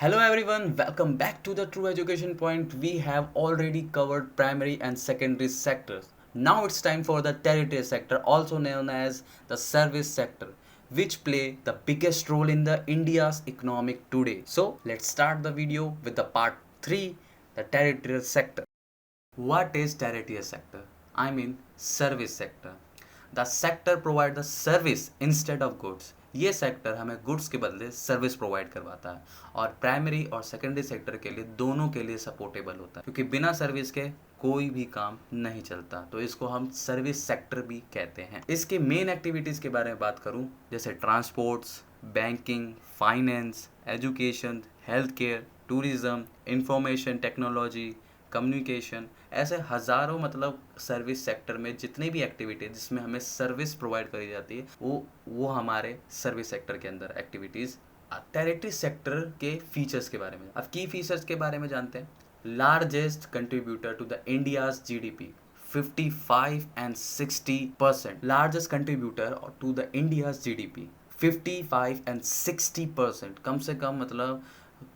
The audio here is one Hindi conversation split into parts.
Hello everyone, welcome back to the True Education Point. We have already covered primary and secondary sectors. Now it's time for the tertiary sector, also known as the service sector, which play the biggest role in the India's economic today. So let's start the video with the part 3, the tertiary sector. What is tertiary sector? I mean service sector. The sector provide the service instead of goods. ये सेक्टर हमें गुड्स के बदले सर्विस प्रोवाइड करवाता है और प्राइमरी और सेकेंडरी सेक्टर के लिए दोनों के लिए सपोर्टेबल होता है क्योंकि बिना सर्विस के कोई भी काम नहीं चलता, तो इसको हम सर्विस सेक्टर भी कहते हैं। इसके मेन एक्टिविटीज़ के बारे में बात करूं, जैसे transports, banking, finance, education, health care, tourism, information technology, communication, ऐसे हज़ारों मतलब सर्विस सेक्टर में जितनी भी एक्टिविटीज जिसमें हमें सर्विस प्रोवाइड करी जाती है वो हमारे सर्विस सेक्टर के अंदर एक्टिविटीज़। टेरिटरी सेक्टर के फीचर्स के बारे में, अब की फीचर्स के बारे में जानते हैं। Largest contributor to the India's GDP, 55 and 60%। Largest contributor to the India's GDP 55 and 60%, कम से कम मतलब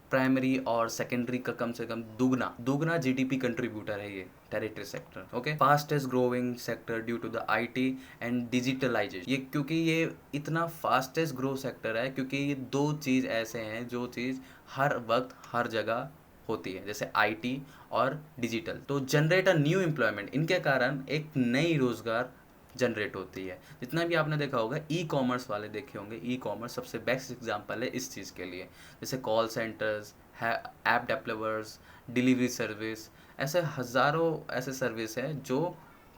प्राइमरी और सेकेंडरी का कम से कम दुगना जीडीपी कंट्रीब्यूटर है ये territory sector. Okay, fastest growing sector due to the IT and digitalisation. ये क्योंकि ये इतना फास्टेस्ट ग्रो सेक्टर है क्योंकि ये दो चीज़ ऐसे हैं जो चीज़ हर वक्त हर जगह होती है, जैसे आईटी और डिजिटल। तो जनरेट अ न्यू एम्प्लॉयमेंट, इनके कारण एक नई रोजगार जनरेट होती है। जितना भी आपने देखा होगा, ई कॉमर्स वाले देखे होंगे, ई कॉमर्स सबसे बेस्ट एग्जांपल है इस चीज़ के लिए। जैसे call centres, app developers, delivery service, ऐसे हज़ारों ऐसे सर्विस हैं जो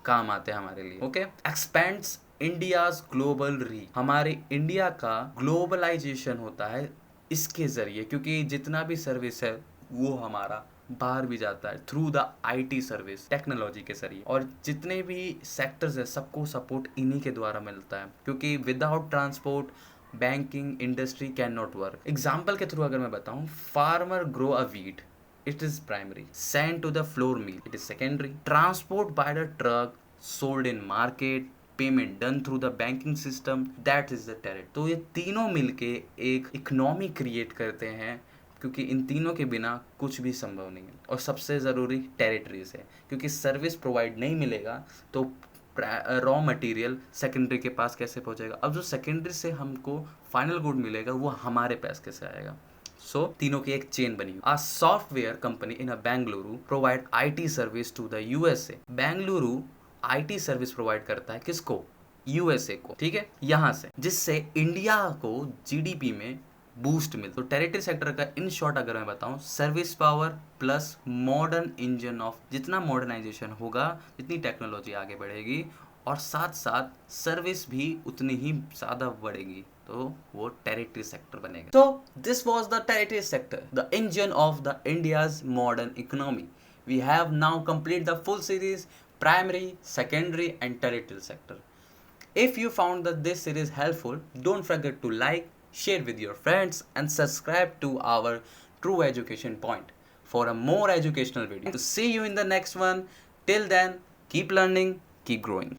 काम आते हैं हमारे लिए। Okay, expends India's global reach, हमारे इंडिया का ग्लोबलाइजेशन होता है इसके ज़रिए, क्योंकि जितना भी सर्विस है वो हमारा बाहर भी जाता है through the IT service, technology के जरिए। और जितने भी सेक्टर्स है सबको सपोर्ट इन्हीं के द्वारा मिलता है, क्योंकि without transport banking industry can not work. Example के थ्रू अगर मैं बताऊं, farmer grow a wheat, it is primary. Sent to the floor mill, it is secondary. Transport by the truck, sold in market, payment done through the banking system, that is the टेरिट। तो ये तीनों मिलके एक इकोनॉमी क्रिएट करते हैं, क्योंकि इन तीनों के बिना कुछ भी संभव नहीं है। और सबसे ज़रूरी टेरिटरीज है, क्योंकि सर्विस प्रोवाइड नहीं मिलेगा तो रॉ मटेरियल सेकेंडरी के पास कैसे पहुंचेगा। अब जो सेकेंडरी से हमको फाइनल गुड मिलेगा वो हमारे पास कैसे आएगा। सो तीनों की एक चेन बनी। A software company in a Bengaluru provide IT service to the USA. Bengaluru IT service provide करता है किसको? यूएसए को, ठीक है, यहाँ से, जिससे इंडिया को जीडीपी में बूस्ट मिल। तो टेरिटरी सेक्टर का इन शॉर्ट अगर मैं बताऊं, service power plus modern engine of, जितना मॉडर्नाइजेशन होगा, जितनी टेक्नोलॉजी आगे बढ़ेगी और साथ साथ सर्विस भी उतनी ही ज़्यादा बढ़ेगी, तो वो टेरिटरी सेक्टर बनेगा। तो this was the territory sector, the engine of the India's modern economy. We have now complete the full series primary, secondary and tertiary sector. If you found that this series helpful, don't forget to like, share with your friends and subscribe to our True Education Point for a more educational video. To see you in the next one. Till then, keep learning, keep growing.